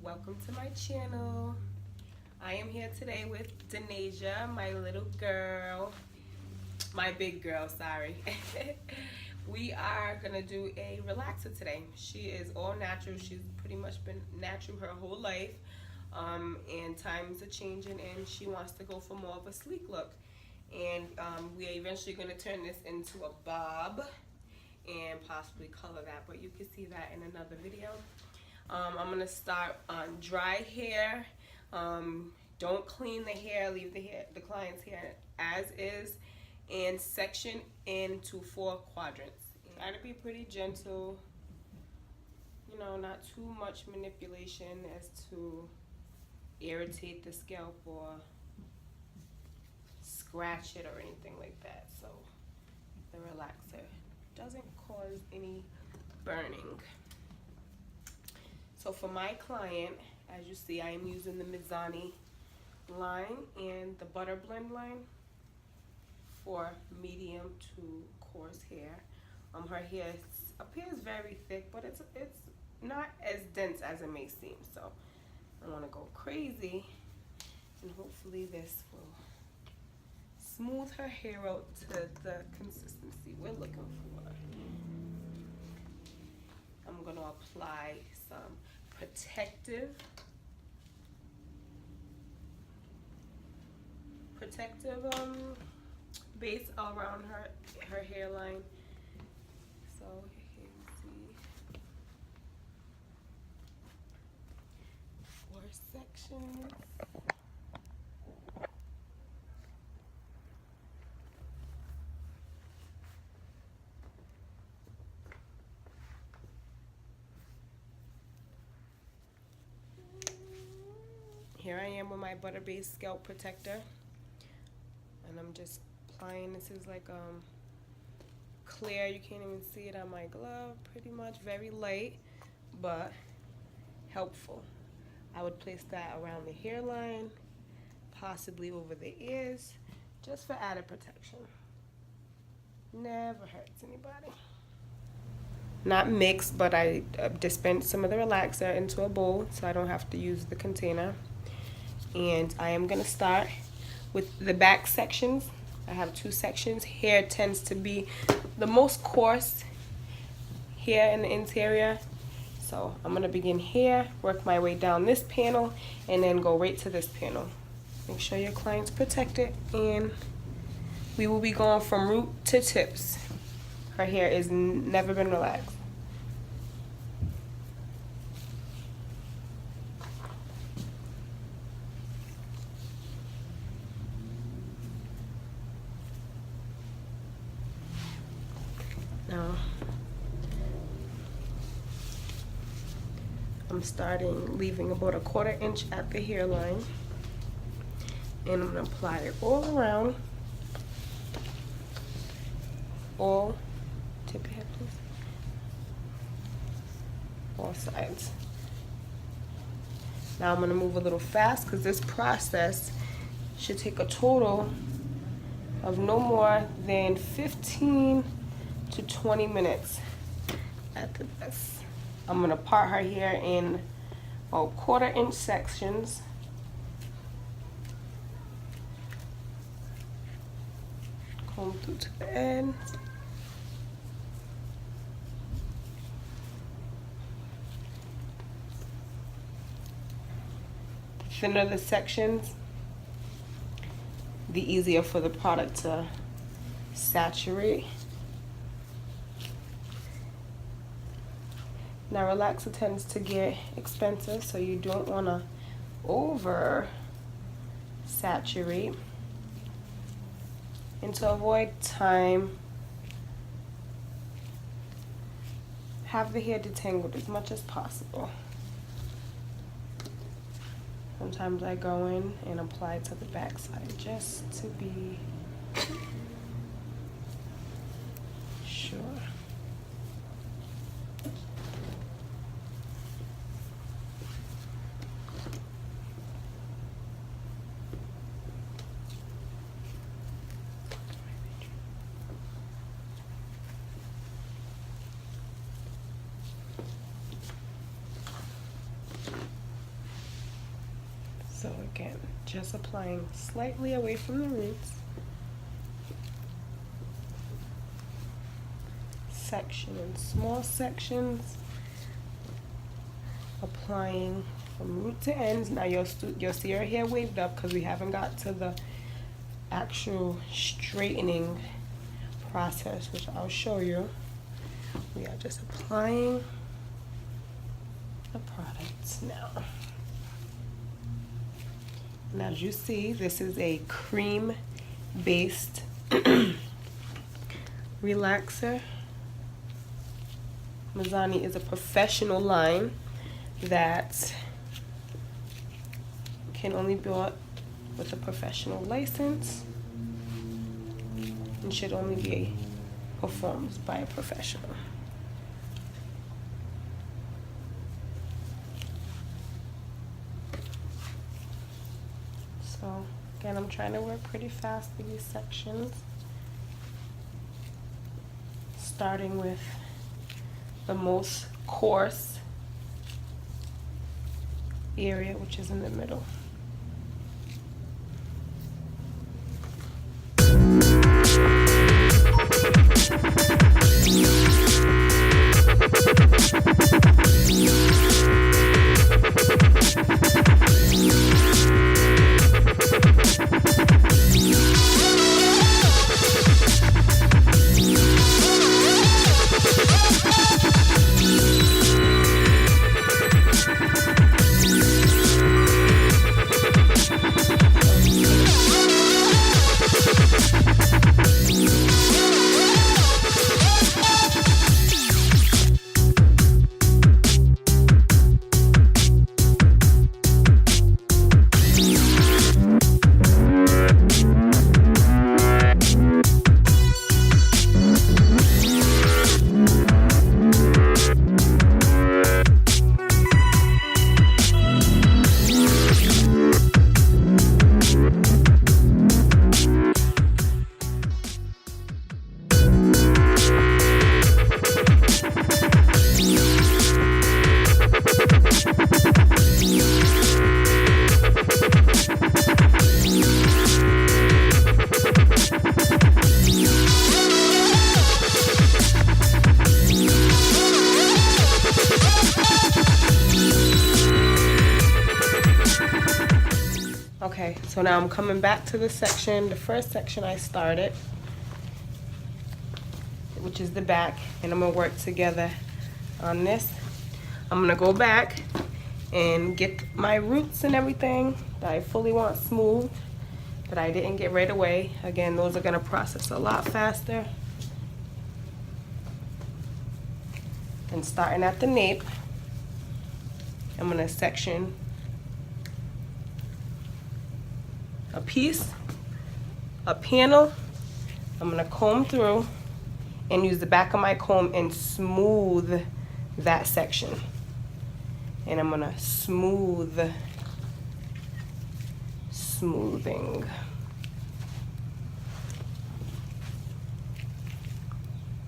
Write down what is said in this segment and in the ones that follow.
welcome to my channel. I am here today with Denasia, my little girl, my big girl, sorry. We are gonna do a relaxer today. She is all natural. She's pretty much been natural her whole life, and times are changing and she wants to go for more of a sleek look. And we are eventually gonna turn this into a bob and possibly color that, but you can see that in another video. I'm gonna start on dry hair. Don't clean the hair, leave the client's hair as is, and section into 4 quadrants. Try to be pretty gentle, you know, not too much manipulation as to irritate the scalp or scratch it or anything like that, so the relaxer doesn't cause any burning. So for my client, as you see, I am using the Mizani line and the butter blend line for medium to coarse hair. Her hair appears very thick, but it's not as dense as it may seem. So I want to go crazy, and hopefully this will smooth her hair out to the consistency we're looking for. I'm going to apply some protective base around her hairline. So here you see 4 sections. Here I am with my butter-based scalp protector, and I'm just applying. This is like clear, you can't even see it on my glove, pretty much very light but helpful. I would place that around the hairline, possibly over the ears, just for added protection. Never hurts anybody. Not mixed, but I dispensed some of the relaxer into a bowl so I don't have to use the container. And I am going to start with the back sections. I have 2 sections. Hair tends to be the most coarse hair in the interior. So I'm going to begin here, work my way down this panel, and then go right to this panel. Make sure your client's protected, and we will be going from root to tips. Her hair has never been relaxed. Now, I'm leaving about a 1/4 inch at the hairline, and I'm going to apply it all around, tip your head please, all sides. Now I'm going to move a little fast because this process should take a total of no more than 15 to 20 minutes at the best. I'm going to part her hair in 1/4 inch sections. Comb through to the end. The thinner the sections, the easier for the product to saturate. Now relaxer tends to get expensive, so you don't want to over saturate. And to avoid time, have the hair detangled as much as possible. Sometimes I go in and apply to the back side just to be sure. So again, just applying slightly away from the roots. Section in small sections. Applying from root to ends. Now you'll see our hair waved up because we haven't got to the actual straightening process, which I'll show you. We are just applying the products now. And as you see, this is a cream based relaxer. Mizani is a professional line that can only be bought with a professional license and should only be performed by a professional. So again, I'm trying to work pretty fast through these sections, starting with the most coarse area, which is in the middle. Okay, so now I'm coming back to the section, the first section I started, which is the back, and I'm gonna work together on this. I'm gonna go back and get my roots and everything that I fully want smooth, that I didn't get right away. Again, those are gonna process a lot faster. And starting at the nape, I'm gonna section a piece, a panel. I'm gonna comb through and use the back of my comb and smooth that section. And I'm gonna smoothing.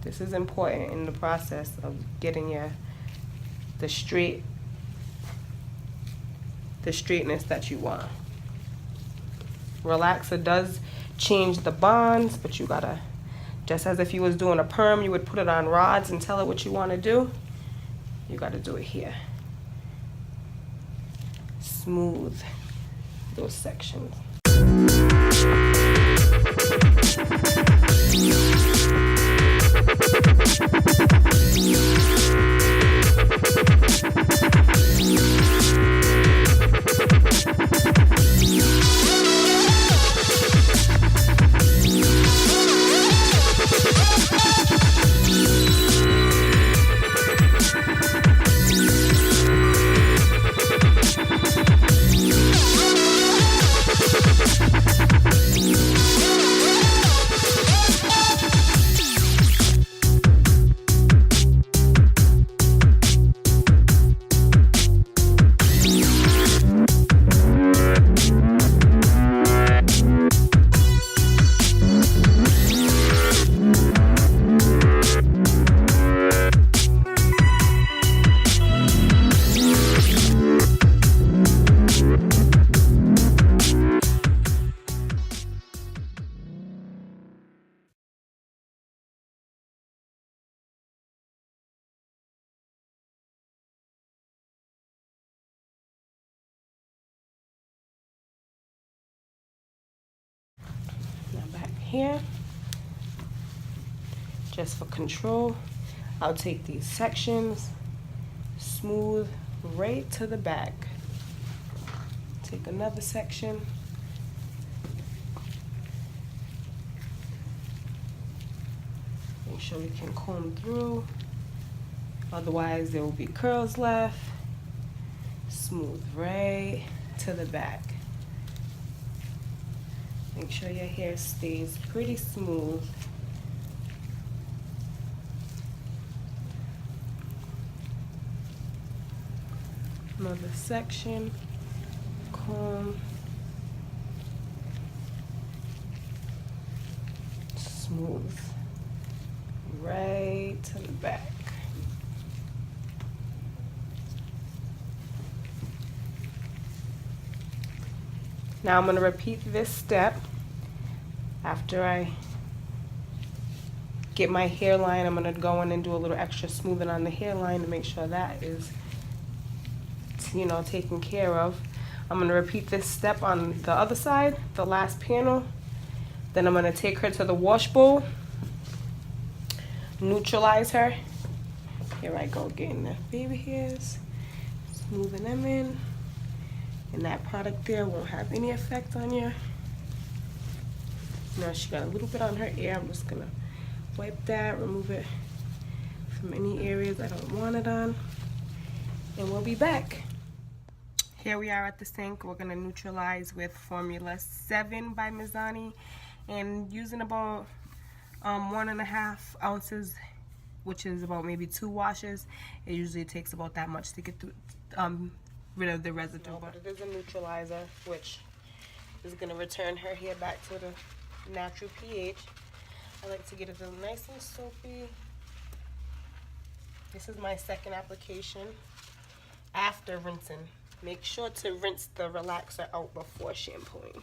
This is important in the process of getting the straightness that you want. Relaxer does change the bonds, but you gotta, just as if you was doing a perm, you would put it on rods and tell it what you want to do. You gotta do it here. Smooth those sections. here. Just for control, I'll take these sections, smooth right to the back. Take another section. Make sure we can comb through, otherwise there will be curls left. Smooth right to the back. Make sure your hair stays pretty smooth. Another section, comb, smooth right to the back. Now I'm going to repeat this step. After I get my hairline, I'm going to go in and do a little extra smoothing on the hairline to make sure that is, you know, taken care of. I'm going to repeat this step on the other side, the last panel. Then I'm going to take her to the wash bowl, neutralize her. Here I go, getting the baby hairs, smoothing them in. And that product there won't have any effect on you. Now she got a little bit on her ear. I'm just gonna wipe that, remove it from any areas I don't want it on. And we'll be back. Here we are at the sink. We're gonna neutralize with Formula 7 by Mizani. And using about 1.5 ounces, which is about maybe 2 washes. It usually takes about that much to get through, rid of the residue. But it is a neutralizer, which is going to return her hair back to the natural pH. I like to get it nice and soapy. This is my second application after rinsing. Make sure to rinse the relaxer out before shampooing.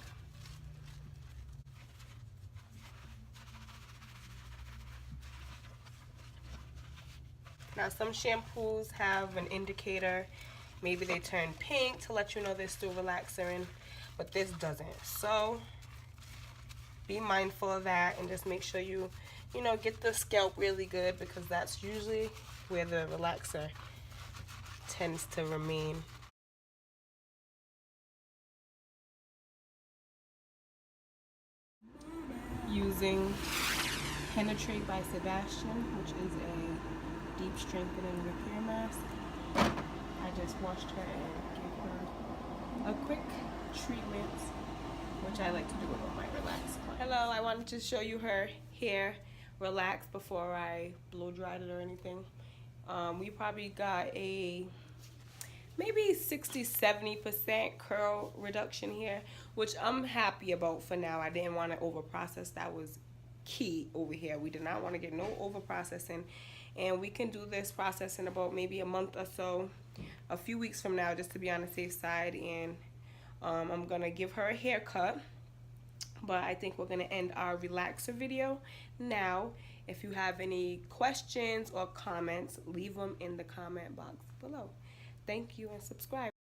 Now some shampoos have an indicator. Maybe they turn pink to let you know there's still relaxer in, but this doesn't. So be mindful of that and just make sure you know, get the scalp really good, because that's usually where the relaxer tends to remain. Using Penetrate by Sebastian, which is a deep strengthening repair mask. I just washed her and gave her a quick treatment, which I like to do with all my relaxed clients. Hello, I wanted to show you her hair relaxed before I blow dried it or anything. We probably got a maybe 60-70% curl reduction here, which I'm happy about for now. I didn't want to over process. That was key over here. We did not want to get no over processing, and we can do this process in about maybe a month or so, a few weeks from now, just to be on the safe side. And I'm gonna give her a haircut, but I think we're gonna end our relaxer video now. If you have any questions or comments, leave them in the comment box below. Thank you and subscribe.